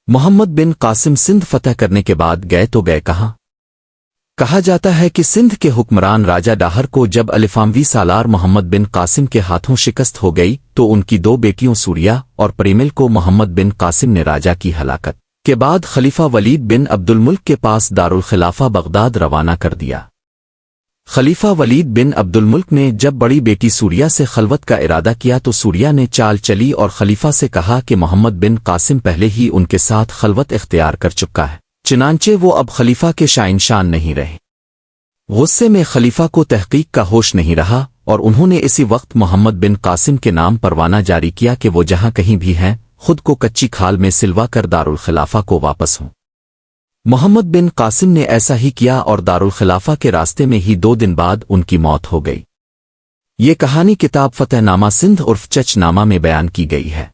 محمد بن قاسم سندھ فتح کرنے کے بعد گئے تو گئے کہاں؟ کہا جاتا ہے کہ سندھ کے حکمران راجہ ڈاہر کو جب الفاموی سالار محمد بن قاسم کے ہاتھوں شکست ہو گئی تو ان کی دو بیٹیوں سوریا اور پریمل کو محمد بن قاسم نے راجہ کی ہلاکت کے بعد خلیفہ ولید بن عبد الملک کے پاس دارالخلافہ بغداد روانہ کر دیا۔ خلیفہ ولید بن عبد الملک نے جب بڑی بیٹی سوریا سے خلوت کا ارادہ کیا تو سوریا نے چال چلی اور خلیفہ سے کہا کہ محمد بن قاسم پہلے ہی ان کے ساتھ خلوت اختیار کر چکا ہے، چنانچہ وہ اب خلیفہ کے شائنشان نہیں رہے۔ غصے میں خلیفہ کو تحقیق کا ہوش نہیں رہا اور انہوں نے اسی وقت محمد بن قاسم کے نام پروانہ جاری کیا کہ وہ جہاں کہیں بھی ہیں خود کو کچی کھال میں سلوا کر دارالخلافہ کو واپس ہوں۔ محمد بن قاسم نے ایسا ہی کیا اور دارالخلافہ کے راستے میں ہی 2 دن بعد ان کی موت ہو گئی۔ یہ کہانی کتاب فتح نامہ سندھ عرف چچ نامہ میں بیان کی گئی ہے۔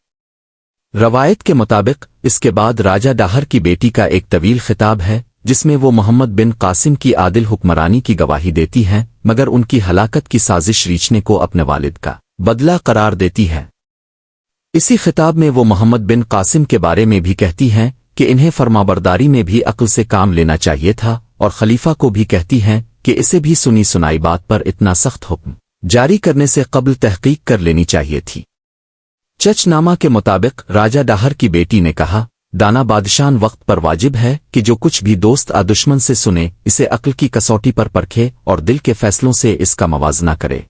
روایت کے مطابق اس کے بعد راجہ ڈاہر کی بیٹی کا ایک طویل خطاب ہے جس میں وہ محمد بن قاسم کی عادل حکمرانی کی گواہی دیتی ہیں مگر ان کی ہلاکت کی سازش ریچھنے کو اپنے والد کا بدلہ قرار دیتی ہے۔ اسی خطاب میں وہ محمد بن قاسم کے بارے میں بھی کہتی ہیں کہ انہیں فرمانبرداری میں بھی عقل سے کام لینا چاہیے تھا اور خلیفہ کو بھی کہتی ہیں کہ اسے بھی سنی سنائی بات پر اتنا سخت حکم جاری کرنے سے قبل تحقیق کر لینی چاہیے تھی۔ چچ نامہ کے مطابق راجہ ڈاہر کی بیٹی نے کہا، دانا بادشاہ وقت پر واجب ہے کہ جو کچھ بھی دوست دشمن سے سنے اسے عقل کی کسوٹی پر پرکھے اور دل کے فیصلوں سے اس کا موازنہ کرے۔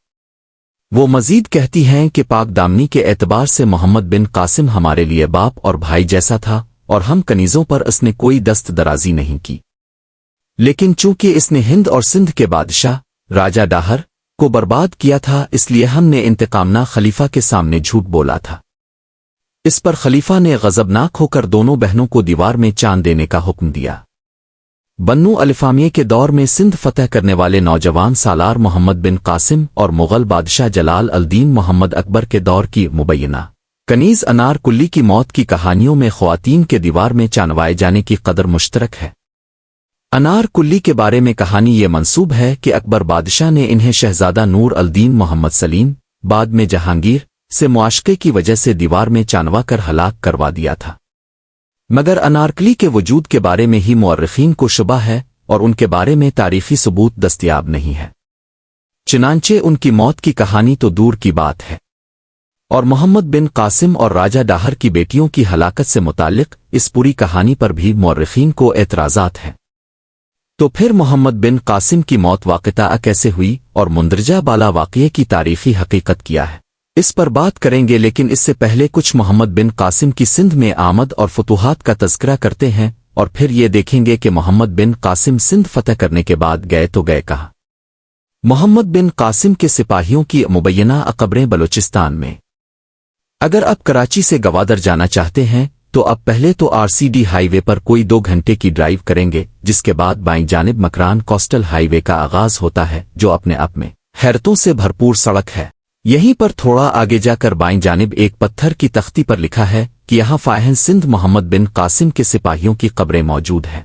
وہ مزید کہتی ہیں کہ پاک دامنی کے اعتبار سے محمد بن قاسم ہمارے لیے باپ اور بھائی جیسا تھا اور ہم کنیزوں پر اس نے کوئی دست درازی نہیں کی، لیکن چونکہ اس نے ہند اور سندھ کے بادشاہ راجہ ڈاہر کو برباد کیا تھا اس لیے ہم نے انتقامنہ خلیفہ کے سامنے جھوٹ بولا تھا۔ اس پر خلیفہ نے غضبناک ہو کر دونوں بہنوں کو دیوار میں چاند دینے کا حکم دیا۔ بنو الفامیہ کے دور میں سندھ فتح کرنے والے نوجوان سالار محمد بن قاسم اور مغل بادشاہ جلال الدین محمد اکبر کے دور کی مبینہ کنیز انار کلی کی موت کی کہانیوں میں خواتین کے دیوار میں چانوائے جانے کی قدر مشترک ہے۔ انار کلی کے بارے میں کہانی یہ منسوب ہے کہ اکبر بادشاہ نے انہیں شہزادہ نور الدین محمد سلیم بعد میں جہانگیر سے معاشقے کی وجہ سے دیوار میں چانوا کر ہلاک کروا دیا تھا، مگر انارکلی کے وجود کے بارے میں ہی مورخین کو شبہ ہے اور ان کے بارے میں تاریخی ثبوت دستیاب نہیں ہے، چنانچہ ان کی موت کی کہانی تو دور کی بات ہے۔ اور محمد بن قاسم اور راجہ ڈاہر کی بیٹیوں کی ہلاکت سے متعلق اس پوری کہانی پر بھی مورخین کو اعتراضات ہیں۔ تو پھر محمد بن قاسم کی موت واقعہ کیسے ہوئی اور مندرجہ بالا واقعے کی تاریخی حقیقت کیا ہے، اس پر بات کریں گے، لیکن اس سے پہلے کچھ محمد بن قاسم کی سندھ میں آمد اور فتوحات کا تذکرہ کرتے ہیں اور پھر یہ دیکھیں گے کہ محمد بن قاسم سندھ فتح کرنے کے بعد گئے تو گئے کہاں۔ محمد بن قاسم کے سپاہیوں کی مبینہ قبریں بلوچستان میں۔ اگر آپ کراچی سے گوادر جانا چاہتے ہیں تو اب پہلے تو RCD ہائی وے پر کوئی 2 گھنٹے کی ڈرائیو کریں گے، جس کے بعد بائیں جانب مکران کوسٹل ہائی وے کا آغاز ہوتا ہے جو اپنے آپ میں حیرتوں سے بھرپور سڑک ہے۔ یہیں پر تھوڑا آگے جا کر بائیں جانب ایک پتھر کی تختی پر لکھا ہے کہ یہاں فاحن سندھ محمد بن قاسم کے سپاہیوں کی قبریں موجود ہیں۔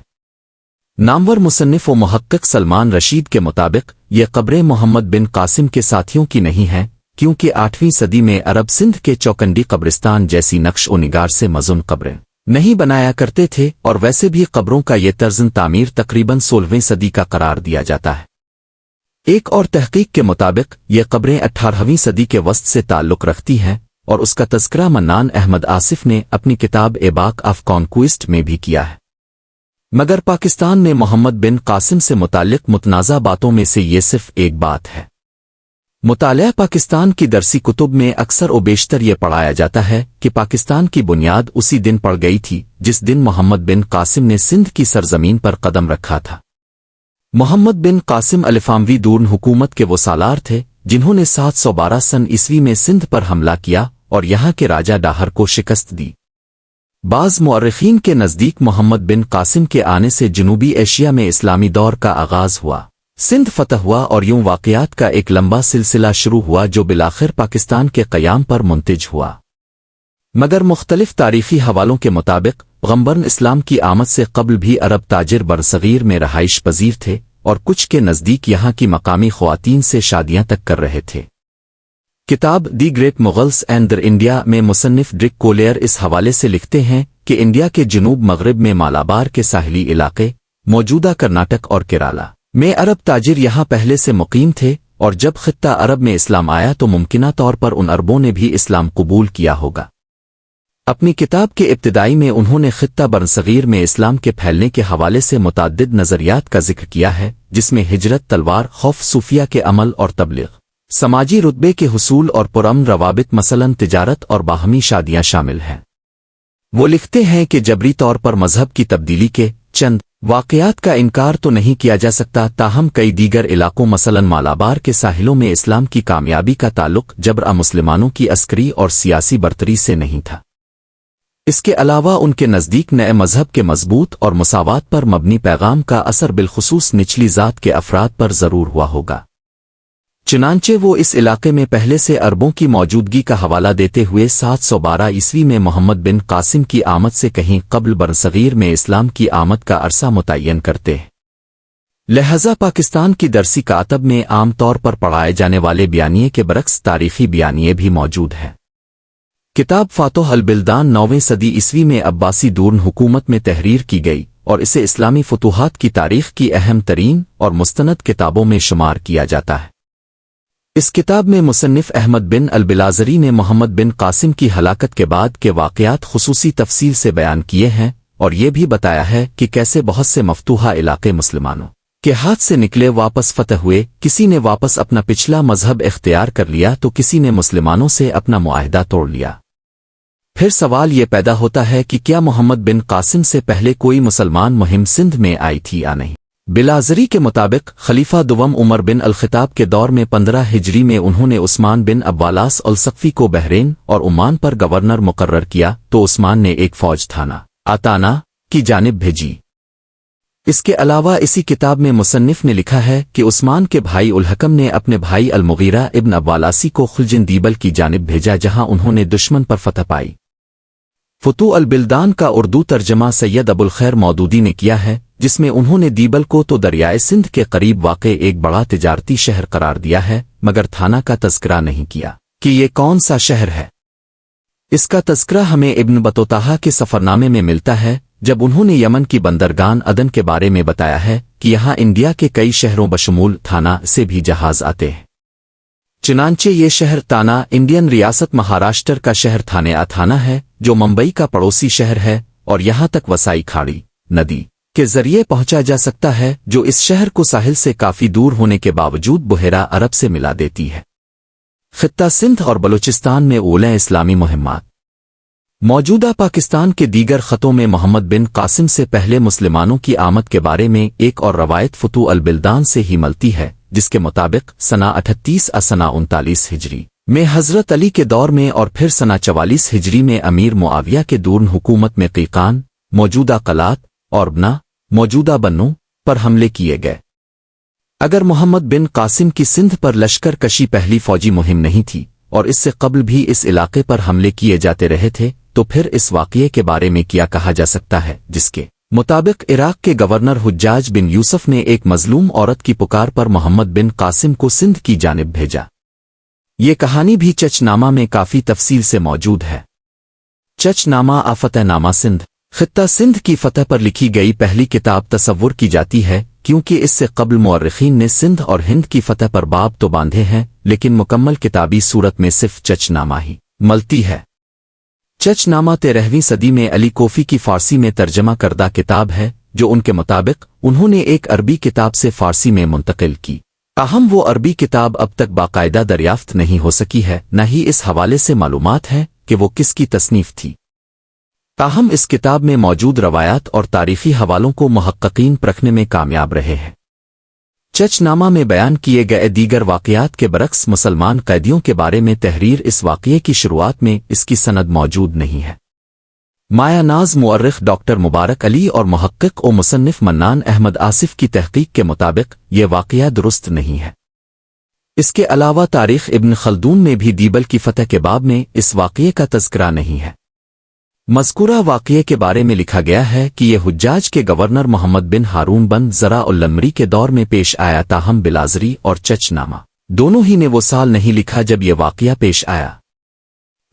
نامور مصنف و محقق سلمان رشید کے مطابق یہ قبریں محمد بن قاسم کے ساتھیوں کی نہیں ہیں، کیونکہ 8ویں صدی میں عرب سندھ کے چوکنڈی قبرستان جیسی نقش و نگار سے مزون قبریں نہیں بنایا کرتے تھے، اور ویسے بھی قبروں کا یہ طرز تعمیر تقریباً 16ویں صدی کا قرار دیا جاتا ہے۔ ایک اور تحقیق کے مطابق یہ قبریں 18ویں صدی کے وسط سے تعلق رکھتی ہیں، اور اس کا تذکرہ منان احمد آصف نے اپنی کتاب ایباک آف کانکویسٹ میں بھی کیا ہے۔ مگر پاکستان میں محمد بن قاسم سے متعلق متنازع باتوں میں سے یہ صرف ایک بات ہے۔ مطالعہ پاکستان کی درسی کتب میں اکثر و بیشتر یہ پڑھایا جاتا ہے کہ پاکستان کی بنیاد اسی دن پڑ گئی تھی جس دن محمد بن قاسم نے سندھ کی سرزمین پر قدم رکھا تھا۔ محمد بن قاسم الفاموی دورن حکومت کے وہ سالار تھے جنہوں نے 712 سن عیسوی میں سندھ پر حملہ کیا اور یہاں کے راجہ ڈاہر کو شکست دی۔ بعض مورخین کے نزدیک محمد بن قاسم کے آنے سے جنوبی ایشیا میں اسلامی دور کا آغاز ہوا، سندھ فتح ہوا اور یوں واقعات کا ایک لمبا سلسلہ شروع ہوا جو بالآخر پاکستان کے قیام پر منتج ہوا۔ مگر مختلف تاریخی حوالوں کے مطابق پیغمبر اسلام کی آمد سے قبل بھی عرب تاجر برصغیر میں رہائش پذیر تھے اور کچھ کے نزدیک یہاں کی مقامی خواتین سے شادیاں تک کر رہے تھے۔ کتاب the great Mughals and their India میں مصنف ڈرک کولیر اس حوالے سے لکھتے ہیں کہ انڈیا کے جنوب مغرب میں مالابار کے ساحلی علاقے موجودہ کرناٹک اور کیرالا میں عرب تاجر یہاں پہلے سے مقیم تھے، اور جب خطہ عرب میں اسلام آیا تو ممکنہ طور پر ان عربوں نے بھی اسلام قبول کیا ہوگا۔ اپنی کتاب کے ابتدائی میں انہوں نے خطہ برصغیر میں اسلام کے پھیلنے کے حوالے سے متعدد نظریات کا ذکر کیا ہے، جس میں ہجرت، تلوار، خوف، صوفیہ کے عمل اور تبلیغ، سماجی رتبے کے حصول اور پرامن روابط مثلاً تجارت اور باہمی شادیاں شامل ہیں۔ وہ لکھتے ہیں کہ جبری طور پر مذہب کی تبدیلی کے چند واقعات کا انکار تو نہیں کیا جا سکتا، تاہم کئی دیگر علاقوں مثلاً مالابار کے ساحلوں میں اسلام کی کامیابی کا تعلق جبرا مسلمانوں کی عسکری اور سیاسی برتری سے نہیں تھا۔ اس کے علاوہ ان کے نزدیک نئے مذہب کے مضبوط اور مساوات پر مبنی پیغام کا اثر بالخصوص نچلی ذات کے افراد پر ضرور ہوا ہوگا۔ چنانچہ وہ اس علاقے میں پہلے سے عربوں کی موجودگی کا حوالہ دیتے ہوئے 712 عیسوی میں محمد بن قاسم کی آمد سے کہیں قبل برصغیر میں اسلام کی آمد کا عرصہ متعین کرتے ہیں۔ لہذا پاکستان کی درسی کاتب میں عام طور پر پڑھائے جانے والے بیانیے کے برعکس تاریخی بیانیے بھی موجود ہیں۔ کتاب فاتح البلدان 9ویں صدی عیسوی میں عباسی دورن حکومت میں تحریر کی گئی اور اسے اسلامی فتوحات کی تاریخ کی اہم ترین اور مستند کتابوں میں شمار کیا جاتا ہے۔ اس کتاب میں مصنف احمد بن البلازری نے محمد بن قاسم کی ہلاکت کے بعد کے واقعات خصوصی تفصیل سے بیان کیے ہیں، اور یہ بھی بتایا ہے کہ کیسے بہت سے مفتوحہ علاقے مسلمانوں کے ہاتھ سے نکلے واپس فتح ہوئے، کسی نے واپس اپنا پچھلا مذہب اختیار کر لیا تو کسی نے مسلمانوں سے اپنا معاہدہ توڑ لیا۔ پھر سوال یہ پیدا ہوتا ہے کہ کیا محمد بن قاسم سے پہلے کوئی مسلمان مہم سندھ میں آئی تھی یا نہیں؟ بلازری کے مطابق خلیفہ دوم عمر بن الخطاب کے دور میں 15 ہجری میں انہوں نے عثمان بن عباس الثقفی کو بحرین اور عمان پر گورنر مقرر کیا تو عثمان نے ایک فوج تھانہ آتانا کی جانب بھیجی۔ اس کے علاوہ اسی کتاب میں مصنف نے لکھا ہے کہ عثمان کے بھائی الحکم نے اپنے بھائی المغیرہ ابن عبالاسی کو خلجن دیبل کی جانب بھیجا، جہاں انہوں نے دشمن پر فتح پائی۔ فتوح البلدان کا اردو ترجمہ سید ابو الخیر مودودی نے کیا ہے، جس میں انہوں نے دیبل کو تو دریائے سندھ کے قریب واقع ایک بڑا تجارتی شہر قرار دیا ہے، مگر تھانہ کا تذکرہ نہیں کیا کہ یہ کون سا شہر ہے۔ اس کا تذکرہ ہمیں ابن بطوطہ کے سفرنامے میں ملتا ہے، جب انہوں نے یمن کی بندرگاہ عدن کے بارے میں بتایا ہے کہ یہاں انڈیا کے کئی شہروں بشمول تھانہ سے بھی جہاز آتے ہیں۔ چنانچہ یہ شہر تانا انڈین ریاست مہاراشٹر کا شہر تھانے آتھانہ ہے، جو ممبئی کا پڑوسی شہر ہے، اور یہاں تک وسائی کھاڑی ندی کے ذریعے پہنچا جا سکتا ہے، جو اس شہر کو ساحل سے کافی دور ہونے کے باوجود بحیرہ عرب سے ملا دیتی ہے۔ خطہ سندھ اور بلوچستان میں اولیں اسلامی مہمات۔ موجودہ پاکستان کے دیگر خطوں میں محمد بن قاسم سے پہلے مسلمانوں کی آمد کے بارے میں ایک اور روایت فتوح البلدان سے ہی ملتی ہے، جس کے مطابق سنہ 38 سنہ 39 ہجری میں حضرت علی کے دور میں اور پھر سنہ 44 ہجری میں امیر معاویہ کے دورن حکومت میں قیقان، موجودہ قلات، اور بنا، موجودہ بنو، پر حملے کیے گئے۔ اگر محمد بن قاسم کی سندھ پر لشکر کشی پہلی فوجی مہم نہیں تھی اور اس سے قبل بھی اس علاقے پر حملے کیے جاتے رہے تھے، تو پھر اس واقعے کے بارے میں کیا کہا جا سکتا ہے، جس کے مطابق عراق کے گورنر حجاج بن یوسف نے ایک مظلوم عورت کی پکار پر محمد بن قاسم کو سندھ کی جانب بھیجا؟ یہ کہانی بھی چچ نامہ میں کافی تفصیل سے موجود ہے۔ چچ نامہ فتح نامہ سندھ خطہ سندھ کی فتح پر لکھی گئی پہلی کتاب تصور کی جاتی ہے، کیونکہ اس سے قبل مورخین نے سندھ اور ہند کی فتح پر باب تو باندھے ہیں، لیکن مکمل کتابی صورت میں صرف چچ نامہ ہی ملتی ہے۔ چچ نامہ 13ویں صدی میں علی کوفی کی فارسی میں ترجمہ کردہ کتاب ہے، جو ان کے مطابق انہوں نے ایک عربی کتاب سے فارسی میں منتقل کی۔ تاہم وہ عربی کتاب اب تک باقاعدہ دریافت نہیں ہو سکی ہے، نہ ہی اس حوالے سے معلومات ہے کہ وہ کس کی تصنیف تھی۔ تاہم اس کتاب میں موجود روایات اور تاریخی حوالوں کو محققین پرکھنے میں کامیاب رہے ہیں۔ چچ نامہ میں بیان کیے گئے دیگر واقعات کے برعکس مسلمان قیدیوں کے بارے میں تحریر اس واقعے کی شروعات میں اس کی سند موجود نہیں ہے۔ مایا ناز مورخ ڈاکٹر مبارک علی اور محقق و مصنف منان احمد آصف کی تحقیق کے مطابق یہ واقعہ درست نہیں ہے۔ اس کے علاوہ تاریخ ابن خلدون میں بھی دیبل کی فتح کے باب میں اس واقعے کا تذکرہ نہیں ہے۔ مذکورہ واقعے کے بارے میں لکھا گیا ہے کہ یہ حجاج کے گورنر محمد بن ہارون بن زرا النمری کے دور میں پیش آیا، تاہم بلازری اور چچ نامہ دونوں ہی نے وہ سال نہیں لکھا جب یہ واقعہ پیش آیا۔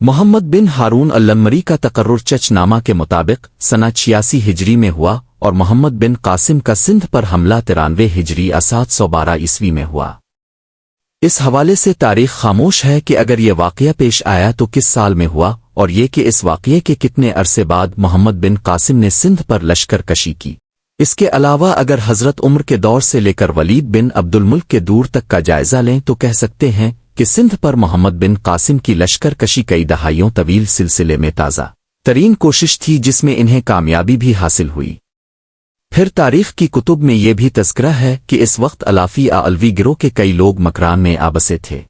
محمد بن ہارون اللمری کا تقرر چچ نامہ کے مطابق سنہ 86 ہجری میں ہوا اور محمد بن قاسم کا سندھ پر حملہ 93 ہجری 712 عیسوی میں ہوا۔ اس حوالے سے تاریخ خاموش ہے کہ اگر یہ واقعہ پیش آیا تو کس سال میں ہوا اور یہ کہ اس واقعے کے کتنے عرصے بعد محمد بن قاسم نے سندھ پر لشکر کشی کی۔ اس کے علاوہ اگر حضرت عمر کے دور سے لے کر ولید بن عبد الملک کے دور تک کا جائزہ لیں تو کہہ سکتے ہیں کہ سندھ پر محمد بن قاسم کی لشکر کشی کئی دہائیوں طویل سلسلے میں تازہ ترین کوشش تھی جس میں انہیں کامیابی بھی حاصل ہوئی۔ پھر تاریخ کی کتب میں یہ بھی تذکرہ ہے کہ اس وقت الافی علوی گروہ کے کئی لوگ مکران میں آبسے تھے۔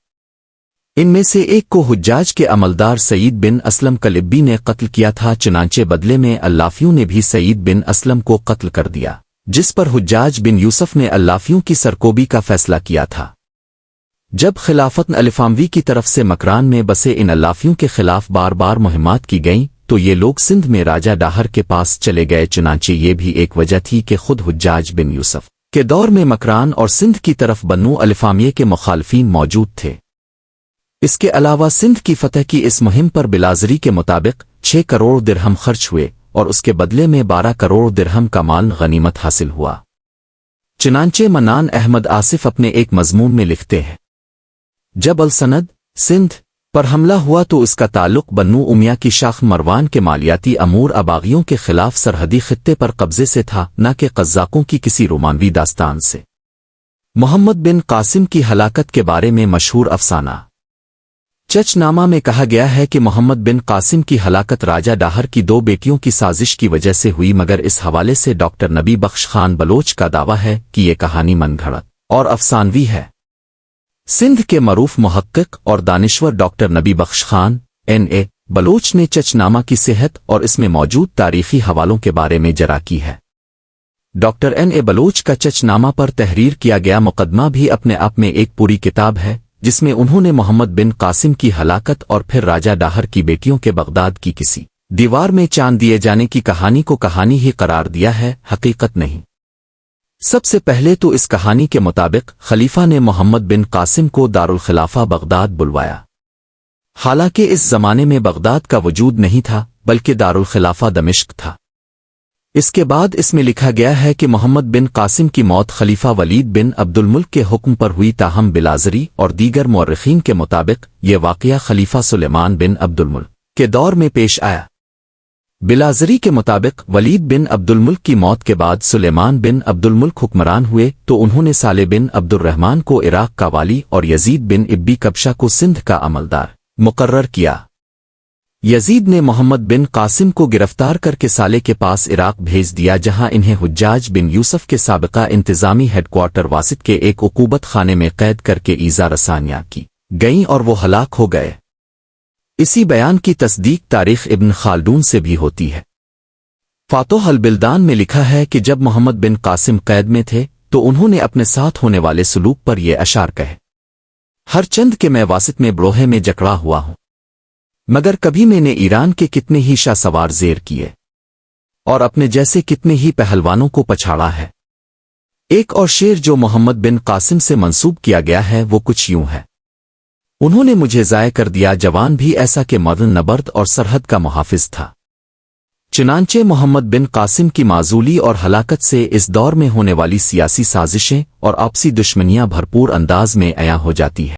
ان میں سے ایک کو حجاج کے عملدار سعید بن اسلم کلبی نے قتل کیا تھا، چنانچہ بدلے میں اللافیوں نے بھی سعید بن اسلم کو قتل کر دیا، جس پر حجاج بن یوسف نے اللافیوں کی سرکوبی کا فیصلہ کیا تھا۔ جب خلافت الفاموی کی طرف سے مکران میں بسے ان اللافیوں کے خلاف بار بار مہمات کی گئیں تو یہ لوگ سندھ میں راجہ ڈاہر کے پاس چلے گئے، چنانچہ یہ بھی ایک وجہ تھی کہ خود حجاج بن یوسف کے دور میں مکران اور سندھ کی طرف بنو الفامیہ کے مخالفین موجود تھے۔ اس کے علاوہ سندھ کی فتح کی اس مہم پر بلازری کے مطابق 6 کروڑ درہم خرچ ہوئے اور اس کے بدلے میں 12 کروڑ درہم کا مال غنیمت حاصل ہوا۔ چنانچہ منان احمد آصف اپنے ایک مضمون میں لکھتے ہیں، جب السند سندھ پر حملہ ہوا تو اس کا تعلق بنو امیہ کی شاخ مروان کے مالیاتی امور اباغیوں کے خلاف سرحدی خطے پر قبضے سے تھا، نہ کہ قزاقوں کی کسی رومانوی داستان سے۔ محمد بن قاسم کی ہلاکت کے بارے میں مشہور افسانہ چچ نامہ میں کہا گیا ہے کہ محمد بن قاسم کی ہلاکت راجہ ڈاہر کی 2 بیٹیوں کی سازش کی وجہ سے ہوئی، مگر اس حوالے سے ڈاکٹر نبی بخش خان بلوچ کا دعویٰ ہے کہ یہ کہانی من گھڑت اور افسانوی ہے۔ سندھ کے معروف محقق اور دانشور ڈاکٹر نبی بخش خان N.A. بلوچ نے چچ نامہ کی صحت اور اس میں موجود تاریخی حوالوں کے بارے میں جرح کی ہے۔ Doctor N.A. بلوچ کا چچ نامہ پر تحریر کیا گیا مقدمہ بھی اپنے آپ میں ایک پوری کتاب ہے، جس میں انہوں نے محمد بن قاسم کی ہلاکت اور پھر راجہ ڈاہر کی بیٹیوں کے بغداد کی کسی دیوار میں چاند دیے جانے کی کہانی کو کہانی ہی قرار دیا ہے، حقیقت نہیں۔ سب سے پہلے تو اس کہانی کے مطابق خلیفہ نے محمد بن قاسم کو دارالخلافہ بغداد بلوایا، حالانکہ اس زمانے میں بغداد کا وجود نہیں تھا بلکہ دارالخلافہ دمشق تھا۔ اس کے بعد اس میں لکھا گیا ہے کہ محمد بن قاسم کی موت خلیفہ ولید بن عبد الملک کے حکم پر ہوئی، تاہم بلازری اور دیگر مورخین کے مطابق یہ واقعہ خلیفہ سلیمان بن عبد الملک کے دور میں پیش آیا۔ بلازری کے مطابق ولید بن عبد الملک کی موت کے بعد سلیمان بن عبد الملک حکمران ہوئے تو انہوں نے صالح بن عبد الرحمن کو عراق کا والی اور یزید بن ابی کبشہ کو سندھ کا عملدار مقرر کیا۔ یزید نے محمد بن قاسم کو گرفتار کر کے صالح کے پاس عراق بھیج دیا، جہاں انہیں حجاج بن یوسف کے سابقہ انتظامی ہیڈ کوارٹر واسط کے ایک عقوبت خانے میں قید کر کے ایذا رسانیاں کی گئیں اور وہ ہلاک ہو گئے۔ اسی بیان کی تصدیق تاریخ ابن خالدون سے بھی ہوتی ہے۔ فاتح البلدان میں لکھا ہے کہ جب محمد بن قاسم قید میں تھے تو انہوں نے اپنے ساتھ ہونے والے سلوک پر یہ اشعار کہے، ہر چند کے میں واسط میں بروہے میں جکڑا ہوا ہوں، مگر کبھی میں نے ایران کے کتنے ہی شاہ سوار زیر کیے اور اپنے جیسے کتنے ہی پہلوانوں کو پچھاڑا ہے۔ ایک اور شعر جو محمد بن قاسم سے منسوب کیا گیا ہے وہ کچھ یوں ہے، انہوں نے مجھے ضائع کر دیا جوان بھی ایسا کہ مدن نبرد اور سرحد کا محافظ تھا۔ چنانچہ محمد بن قاسم کی معزولی اور ہلاکت سے اس دور میں ہونے والی سیاسی سازشیں اور آپسی دشمنیاں بھرپور انداز میں عیاں ہو جاتی ہے۔